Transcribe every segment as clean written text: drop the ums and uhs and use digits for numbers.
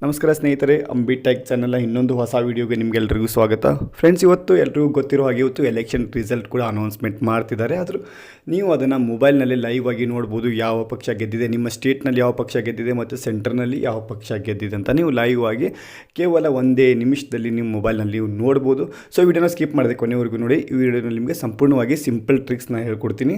ನಮಸ್ಕಾರ ಸ್ನೇಹಿತರೆ, ಅಂಬಿ ಟೆಕ್ ಚಾನಲ್ನ ಇನ್ನೊಂದು ಹೊಸ ವೀಡಿಯೋಗೆ ನಿಮಗೆಲ್ಲರಿಗೂ ಸ್ವಾಗತ. ಫ್ರೆಂಡ್ಸ್, ಇವತ್ತು ಎಲ್ರಿಗೂ ಗೊತ್ತಿರೋ ಹಾಗೆ ಇವತ್ತು ಎಲೆಕ್ಷನ್ ರಿಸಲ್ಟ್ ಕೂಡ ಅನೌನ್ಸ್ಮೆಂಟ್ ಮಾಡ್ತಿದ್ದಾರೆ. ಆದರೂ ನೀವು ಅದನ್ನು ಮೊಬೈಲ್ನಲ್ಲಿ ಲೈವ್ ಆಗಿ ನೋಡ್ಬೋದು. ಯಾವ ಪಕ್ಷ ಗೆದ್ದಿದೆ, ನಿಮ್ಮ ಸ್ಟೇಟ್ನಲ್ಲಿ ಯಾವ ಪಕ್ಷ ಗೆದ್ದಿದೆ ಮತ್ತು ಸೆಂಟರ್ನಲ್ಲಿ ಯಾವ ಪಕ್ಷ ಗೆದ್ದಿದೆ ಅಂತ ನೀವು ಲೈವ್ ಆಗಿ ಕೇವಲ ಒಂದೇ ನಿಮಿಷದಲ್ಲಿ ನಿಮ್ಮ ಮೊಬೈಲ್ನಲ್ಲಿ ನೀವು ನೋಡ್ಬೋದು. ಸೊ ವಿಡಿಯೋನ ಸ್ಕಿಪ್ ಮಾಡಿದೆ ಕೊನೆವರೆಗೂ ನೋಡಿ. ಈ ವಿಡಿಯೋನಲ್ಲಿ ನಿಮಗೆ ಸಂಪೂರ್ಣವಾಗಿ ಸಿಂಪಲ್ ಟ್ರಿಕ್ಸ್ನ ಹೇಳ್ಕೊಡ್ತೀನಿ.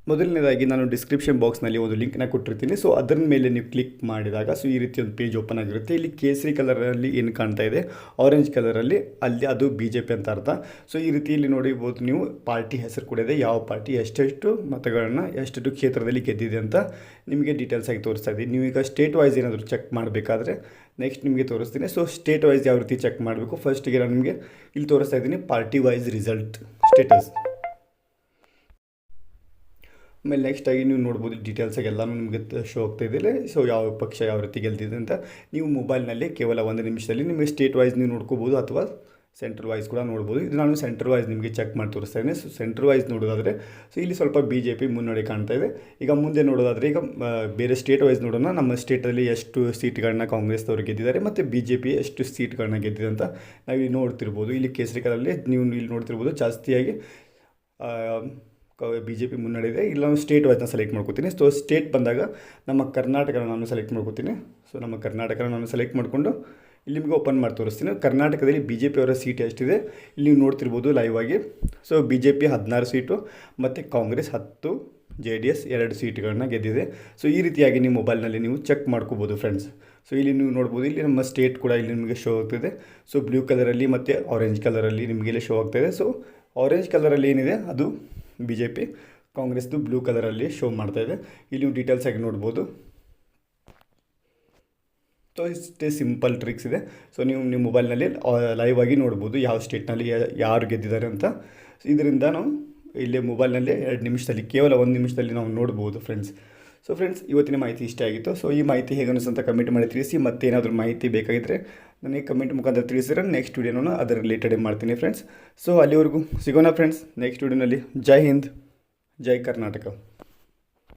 ಮೊದಲನೇದಾಗಿ ನಾನು ಡಿಸ್ಕ್ರಿಪ್ಷನ್ ಬಾಕ್ಸ್ನಲ್ಲಿ ಒಂದು ಲಿಂಕ್ನ ಕೊಟ್ಟಿರ್ತೀನಿ. ಸೊ ಅದರ ಮೇಲೆ ನೀವು ಕ್ಲಿಕ್ ಮಾಡಿದಾಗ ಈ ರೀತಿ ಒಂದು ಪೇಜ್ ಓಪನ್ ಆಗಿರುತ್ತೆ. ಇಲ್ಲಿ ಕೇಸರಿ ಕಲರಲ್ಲಿ ಏನು ಕಾಣ್ತಾ ಇದೆ, ಆರೆಂಜ್ ಕಲರಲ್ಲಿ, ಅಲ್ಲಿ ಅದು BJP ಅಂತ ಅರ್ಥ. ಸೊ ಈ ರೀತಿಯಲ್ಲಿ ನೋಡಿರ್ಬೋದು ನೀವು. ಪಾರ್ಟಿ ಹೆಸರು ಕೂಡ ಇದೆ, ಯಾವ ಪಾರ್ಟಿ ಎಷ್ಟೆಷ್ಟು ಮತಗಳನ್ನು ಎಷ್ಟು ಕ್ಷೇತ್ರದಲ್ಲಿ ಗೆದ್ದಿದೆ ಅಂತ ನಿಮಗೆ ಡೀಟೇಲ್ಸ್ ಆಗಿ ತೋರಿಸ್ತಾ ಇದ್ದೀನಿ. ನೀವು ಈಗ ಸ್ಟೇಟ್ ವೈಸ್ ಏನಾದರೂ ಚೆಕ್ ಮಾಡಬೇಕಾದ್ರೆ ನೆಕ್ಸ್ಟ್ ನಿಮಗೆ ತೋರಿಸ್ತೀನಿ. ಸೊ ಸ್ಟೇಟ್ ವೈಸ್ ಯಾವ ರೀತಿ ಚೆಕ್ ಮಾಡಬೇಕು, ಫಸ್ಟಿಗೆ ನಾನು ನಿಮಗೆ ಇಲ್ಲಿ ತೋರಿಸ್ತಾ ಇದ್ದೀನಿ ಪಾರ್ಟಿ ವೈಸ್ ರಿಸಲ್ಟ್ ಸ್ಟೇಟಸ್. ಆಮೇಲೆ ನೆಕ್ಸ್ಟ್ ಆಗಿ ನೀವು ನೋಡ್ಬೋದು ಡೀಟೇಲ್ಸಾಗಿ ಎಲ್ಲನೂ ನಿಮಗೆ ಶೋ ಆಗ್ತಾ ಇದೆ. ಸೊ ಯಾವ ಪಕ್ಷ ಯಾವ ರೀತಿ ಗೆಲ್ತಿದೆ ಅಂತ ನೀವು ಮೊಬೈಲ್ನಲ್ಲಿ ಕೇವಲ ಒಂದು ನಿಮಿಷದಲ್ಲಿ ನಿಮಗೆ ಸ್ಟೇಟ್ ವೈಸ್ ನೀವು ನೋಡ್ಕೋಬೋದು ಅಥವಾ ಸೆಂಟ್ರಲ್ ವೈಸ್ ಕೂಡ ನೋಡ್ಬೋದು. ಇದು ನಾನು ಸೆಂಟ್ರಲ್ ವೈಸ್ ನಿಮಗೆ ಚೆಕ್ ಮಾಡಿ ತೋರಿಸ್ತಾ ಇದ್ದೀನಿ. ಸೊ ಸೆಂಟ್ರಲ್ ವೈಸ್ ನೋಡೋದಾದರೆ ಸೊ ಇಲ್ಲಿ ಸ್ವಲ್ಪ BJP ಮುನ್ನಡೆ ಕಾಣ್ತಾ ಇದೆ. ಈಗ ಮುಂದೆ ನೋಡೋದಾದರೆ ಈಗ ಬೇರೆ ಸ್ಟೇಟ್ ವೈಸ್ ನೋಡೋಣ. ನಮ್ಮ ಸ್ಟೇಟಲ್ಲಿ ಎಷ್ಟು ಸೀಟ್ಗಳನ್ನ ಕಾಂಗ್ರೆಸ್ದವರು ಗೆದ್ದಿದ್ದಾರೆ ಮತ್ತು BJP ಎಷ್ಟು ಸೀಟ್ಗಳನ್ನ ಗೆದ್ದಿದೆ ಅಂತ ನಾವು ಇಲ್ಲಿ ನೋಡ್ತಿರ್ಬೋದು. ಇಲ್ಲಿ ಕೇಸರಿ ಕಲರಲ್ಲಿ ನೀವು ಇಲ್ಲಿ ನೋಡ್ತಿರ್ಬೋದು ಜಾಸ್ತಿಯಾಗಿ BJP ಮುನ್ನಡೆ ಇದೆ. ಇಲ್ಲಿ ನಾನು ಸ್ಟೇಟ್ ವೈಸ್ನ ಸೆಲೆಕ್ಟ್ ಮಾಡ್ಕೋತೀನಿ. ಸೊ ಸ್ಟೇಟ್ ಬಂದಾಗ ನಮ್ಮ ಕರ್ನಾಟಕನ ನಾನು ಸೆಲೆಕ್ಟ್ ಮಾಡ್ಕೋತೀನಿ. ಸೊ ನಮ್ಮ ಕರ್ನಾಟಕನ ನಾನು ಸೆಲೆಕ್ಟ್ ಮಾಡಿಕೊಂಡು ಇಲ್ಲಿ ನಿಮಗೆ ಓಪನ್ ಮಾಡಿ ತೋರಿಸ್ತೀನಿ. ಕರ್ನಾಟಕದಲ್ಲಿ BJP ಅವರ ಸೀಟ್ ಎಷ್ಟಿದೆ ಇಲ್ಲಿ ನೀವು ನೋಡ್ತಿರ್ಬೋದು ಲೈವ್ ಆಗಿ. ಸೊ BJP 16 ಸೀಟು ಮತ್ತು ಕಾಂಗ್ರೆಸ್ 10, JDS 2 ಸೀಟ್ಗಳನ್ನ ಗೆದ್ದಿದೆ. ಸೊ ಈ ರೀತಿಯಾಗಿ ನೀವು ಮೊಬೈಲ್ನಲ್ಲಿ ನೀವು ಚೆಕ್ ಮಾಡ್ಕೋಬೋದು ಫ್ರೆಂಡ್ಸ್. ಸೊ ಇಲ್ಲಿ ನೀವು ನೋಡ್ಬೋದು, ಇಲ್ಲಿ ನಮ್ಮ ಸ್ಟೇಟ್ ಕೂಡ ಇಲ್ಲಿ ನಿಮಗೆ ಶೋ ಆಗ್ತಿದೆ. ಸೊ ಬ್ಲೂ ಕಲರಲ್ಲಿ ಮತ್ತು ಆರೆಂಜ್ ಕಲರಲ್ಲಿ ನಿಮಗೆ ಇಲ್ಲಿ ಶೋ ಆಗ್ತಾಯಿದೆ. ಸೊ ಆರೆಂಜ್ ಕಲರಲ್ಲಿ ಏನಿದೆ ಅದು BJP, ಕಾಂಗ್ರೆಸ್ದು ಬ್ಲೂ ಕಲರಲ್ಲಿ ಶೋ ಮಾಡ್ತಾಯಿದೆ. ಇಲ್ಲಿ ನೀವು ಡೀಟೇಲ್ಸ್ ಆಗಿ ನೋಡ್ಬೋದು. ಸೊ ಇಷ್ಟೇ ಸಿಂಪಲ್ ಟ್ರಿಕ್ಸ್ ಇದೆ. ಸೊ ನೀವು ಮೊಬೈಲ್ನಲ್ಲಿ ಲೈವ್ ಆಗಿ ನೋಡ್ಬೋದು ಯಾವ ಸ್ಟೇಟ್ನಲ್ಲಿ ಯಾರು ಗೆದ್ದಿದ್ದಾರೆ ಅಂತ. ಇದರಿಂದ ನಾವು ಇಲ್ಲೇ ಮೊಬೈಲ್ನಲ್ಲಿ 2 ನಿಮಿಷದಲ್ಲಿ ಕೇವಲ 1 ನಿಮಿಷದಲ್ಲಿ ನಾವು ನೋಡ್ಬೋದು ಫ್ರೆಂಡ್ಸ್. ಸೊ ಫ್ರೆಂಡ್ಸ್, ಇವತ್ತಿನ ಮಾಹಿತಿ ಇಷ್ಟ ಆಗಿತ್ತು. ಸೊ ಈ ಮಾಹಿತಿ ಹೇಗೆ ಅನಿಸುತ್ತೆ ಕಮೆಂಟ್ ಮಾಡಿ ತಿಳಿಸಿ. ಮತ್ತೇನಾದರೂ ಮಾಹಿತಿ ಬೇಕಾಗಿದ್ದರೆ ನನಗೆ ಕಮೆಂಟ್ ಮುಖಾಂತರ ತಿಳಿಸಿದ್ರೆ ನೆಕ್ಸ್ಟ್ ವೀಡಿಯೋನ ಅದರ ರಿಲೇಟೆಡ್ ಮಾಡ್ತೀನಿ ಫ್ರೆಂಡ್ಸ್. ಸೊ ಅಲ್ಲಿವರೆಗೂ ಸಿಗೋಣ ಫ್ರೆಂಡ್ಸ್ ನೆಕ್ಸ್ಟ್ ವೀಡಿಯೋನಲ್ಲಿ. ಜೈ ಹಿಂದ್, ಜೈ ಕರ್ನಾಟಕ.